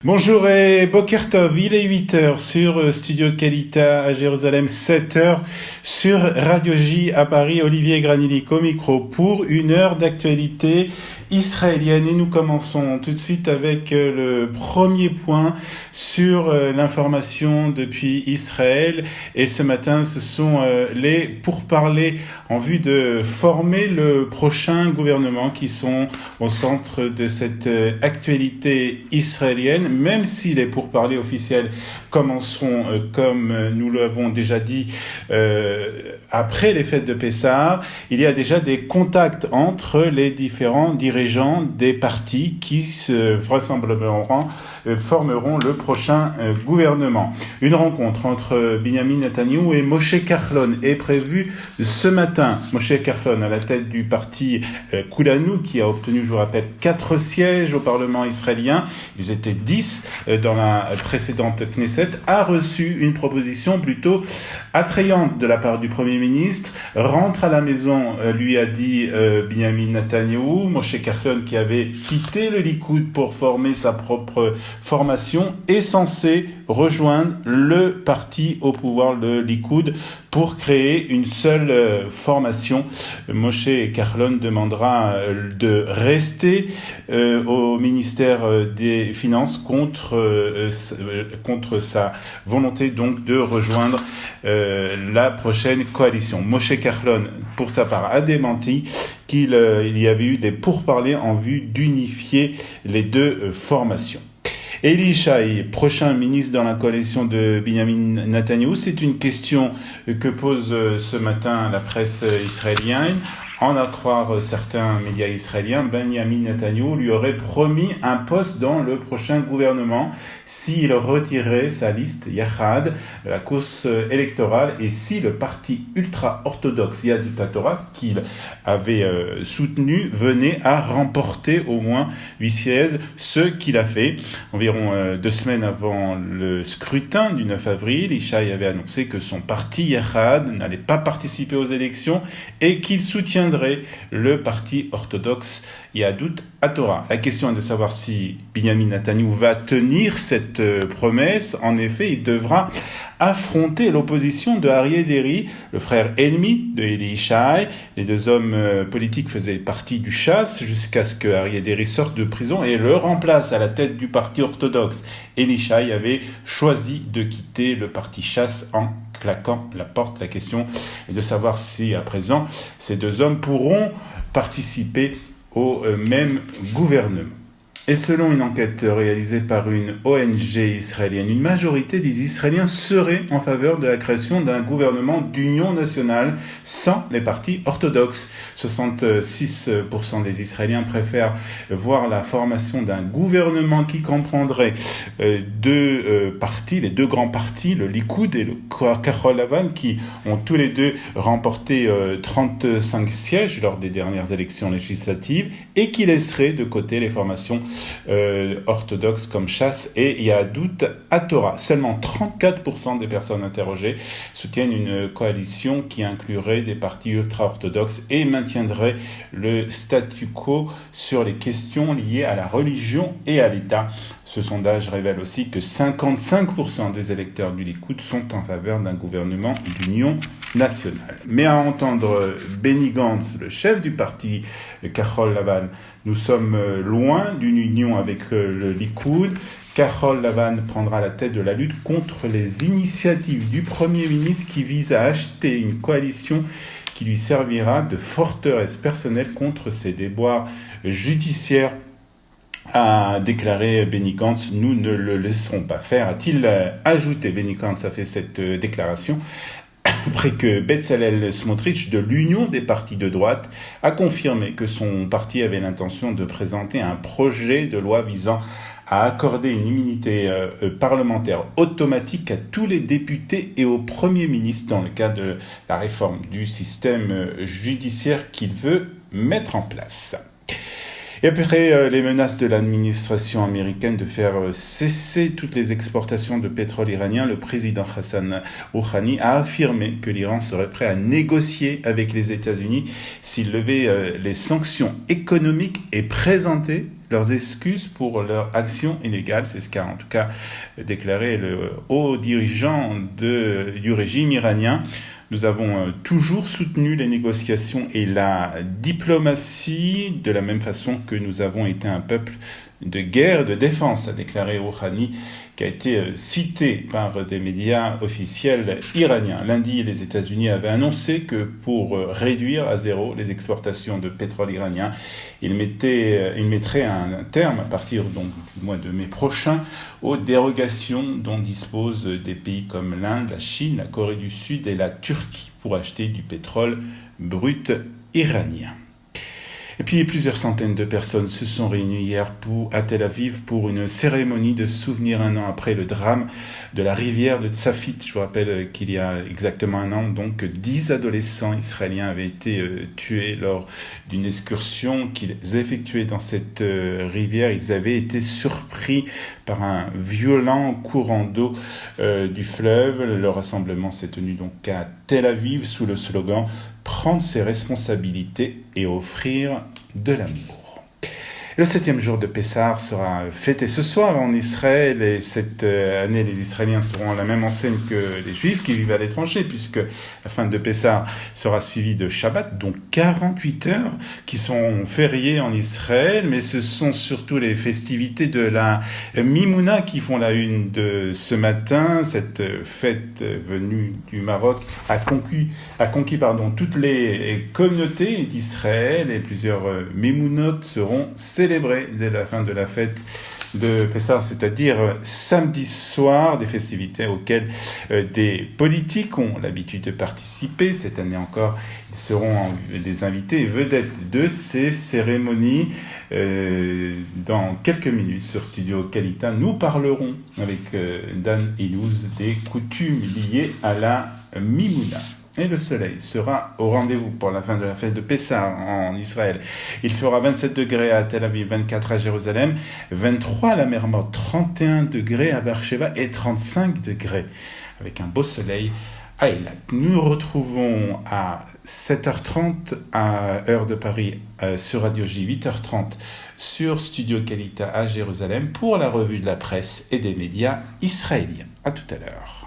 Bonjour et Boker Tov, il est 8 heures sur Studio Kalita à Jérusalem, 7 heures sur Radio J à Paris, Olivier Granilic au micro pour 1 heure d'actualité israélienne. Et nous commençons tout de suite avec le premier point sur l'information depuis Israël. Et ce matin, ce sont les pourparlers en vue de former le prochain gouvernement qui sont au centre de cette actualité israélienne. Même si les pourparlers officiels commenceront, comme nous l'avons déjà dit, après les fêtes de Pessah, il y a déjà des contacts entre les différents dirigeants des partis qui vraisemblablement formeront le prochain gouvernement. Une rencontre entre Benjamin Netanyahu et Moshe Kahlon est prévue ce matin. Moshe Kahlon, à la tête du parti Kulanu, qui a obtenu, je vous rappelle, 4 sièges au Parlement israélien, ils étaient 10 dans la précédente Knesset, a reçu une proposition plutôt attrayante de la part du Premier ministre. Rentre à la maison, lui a dit Benjamin Netanyahu. Moshe Kahlon, qui avait quitté le Likoud pour former sa propre formation, est censé rejoindre le parti au pouvoir, le Likoud, pour créer une seule formation. Moshe Kahlon demandera de rester au ministère des Finances contre sa volonté donc de rejoindre la prochaine coalition. Moshe Kahlon, pour sa part, a démenti qu'il y avait eu des pourparlers en vue d'unifier les deux formations. Eli Yishai, prochain ministre dans la coalition de Benjamin Netanyahu, c'est une question que pose ce matin la presse israélienne. En à croire certains médias israéliens, Benjamin Netanyahu lui aurait promis un poste dans le prochain gouvernement s'il retirait sa liste Yachad, la course électorale, et si le parti ultra-orthodoxe Yahadut HaTorah, qu'il avait soutenu, venait à remporter au moins 8 sièges, ce qu'il a fait. Environ 2 semaines avant le scrutin du 9 avril, Yishai avait annoncé que son parti Yachad n'allait pas participer aux élections et qu'il soutiendrait le parti orthodoxe Yahadut HaTorah. La question est de savoir si Benjamin Netanyahu va tenir cette promesse. En effet, il devra affronter l'opposition de Aryeh Deri, le frère ennemi de Eli Yishai. Les deux hommes politiques faisaient partie du Chasse jusqu'à ce que Aryeh Deri sorte de prison et le remplace à la tête du parti orthodoxe. Eli Yishai avait choisi de quitter le parti Chasse en claquant la porte. La question est de savoir si, à présent, ces deux hommes pourront participer au même gouvernement. Et selon une enquête réalisée par une ONG israélienne, une majorité des Israéliens seraient en faveur de la création d'un gouvernement d'union nationale sans les partis orthodoxes. 66% des Israéliens préfèrent voir la formation d'un gouvernement qui comprendrait deux partis, les deux grands partis, le Likoud et le Kahol Lavan, qui ont tous les deux remporté 35 sièges lors des dernières élections législatives et qui laisseraient de côté les formations orthodoxes comme Chasse et Yahadut HaTorah. Seulement 34% des personnes interrogées soutiennent une coalition qui inclurait des partis ultra-orthodoxes et maintiendrait le statu quo sur les questions liées à la religion et à l'État. Ce sondage révèle aussi que 55% des électeurs du Likoud sont en faveur d'un gouvernement d'union nationale. Mais à entendre Benny Gantz, le chef du parti Kahol Lavan, nous sommes loin d'une union avec le Likoud. Kahol Lavan prendra la tête de la lutte contre les initiatives du Premier ministre qui visent à acheter une coalition qui lui servira de forteresse personnelle contre ses déboires judiciaires, a déclaré Benny Gantz. Nous ne le laisserons pas faire, a-t-il ajouté. Benny Gantz a fait cette déclaration après que Bezalel Smotrich de l'Union des partis de droite a confirmé que son parti avait l'intention de présenter un projet de loi visant à accorder une immunité parlementaire automatique à tous les députés et au Premier ministre dans le cadre de la réforme du système judiciaire qu'il veut mettre en place. Et après les menaces de l'administration américaine de faire cesser toutes les exportations de pétrole iranien, le président Hassan Rouhani a affirmé que l'Iran serait prêt à négocier avec les États-Unis s'il levait les sanctions économiques et présentait leurs excuses pour leur action illégale. C'est ce qu'a en tout cas déclaré le haut dirigeant du régime iranien. Nous avons toujours soutenu les négociations et la diplomatie de la même façon que nous avons été un peuple de guerre et de défense, a déclaré Rouhani, qui a été cité par des médias officiels iraniens. Lundi, les États-Unis avaient annoncé que pour réduire à zéro les exportations de pétrole iranien, ils mettraient un terme à partir donc du mois de mai prochain aux dérogations dont disposent des pays comme l'Inde, la Chine, la Corée du Sud et la Turquie pour acheter du pétrole brut iranien. Et puis plusieurs centaines de personnes se sont réunies hier à Tel Aviv pour une cérémonie de souvenir un an après le drame de la rivière de Tzafit. Je vous rappelle qu'il y a exactement un an, donc 10 adolescents israéliens avaient été tués lors d'une excursion qu'ils effectuaient dans cette rivière. Ils avaient été surpris par un violent courant d'eau du fleuve. Le rassemblement s'est tenu donc à Tel Aviv sous le slogan « Prendre ses responsabilités et offrir de l'amour ». Le 7e jour de Pessah sera fêté ce soir en Israël et cette année, les Israéliens seront à la même enseigne que les Juifs qui vivent à l'étranger puisque la fin de Pessah sera suivie de Shabbat, donc 48 heures qui sont fériées en Israël, mais ce sont surtout les festivités de la Mimouna qui font la une de ce matin. Cette fête venue du Maroc a conquis toutes les communautés d'Israël et plusieurs Mimounotes seront célébrées dès la fin de la fête de Pessah, c'est-à-dire samedi soir, des festivités auxquelles des politiques ont l'habitude de participer. Cette année encore, ils seront des invités et vedettes de ces cérémonies. Dans quelques minutes sur Studio Kalita, nous parlerons avec Dan Ilouz des coutumes liées à la Mimouna. Et le soleil sera au rendez-vous pour la fin de la fête de Pessah en Israël. Il fera 27 degrés à Tel Aviv, 24 à Jérusalem, 23 à la mer Morte, 31 degrés à Beersheba et 35 degrés avec un beau soleil à Eilat. Nous nous retrouvons à 7h30 à heure de Paris sur Radio J, 8h30 sur Studio Kalita à Jérusalem pour la revue de la presse et des médias israéliens. À tout à l'heure.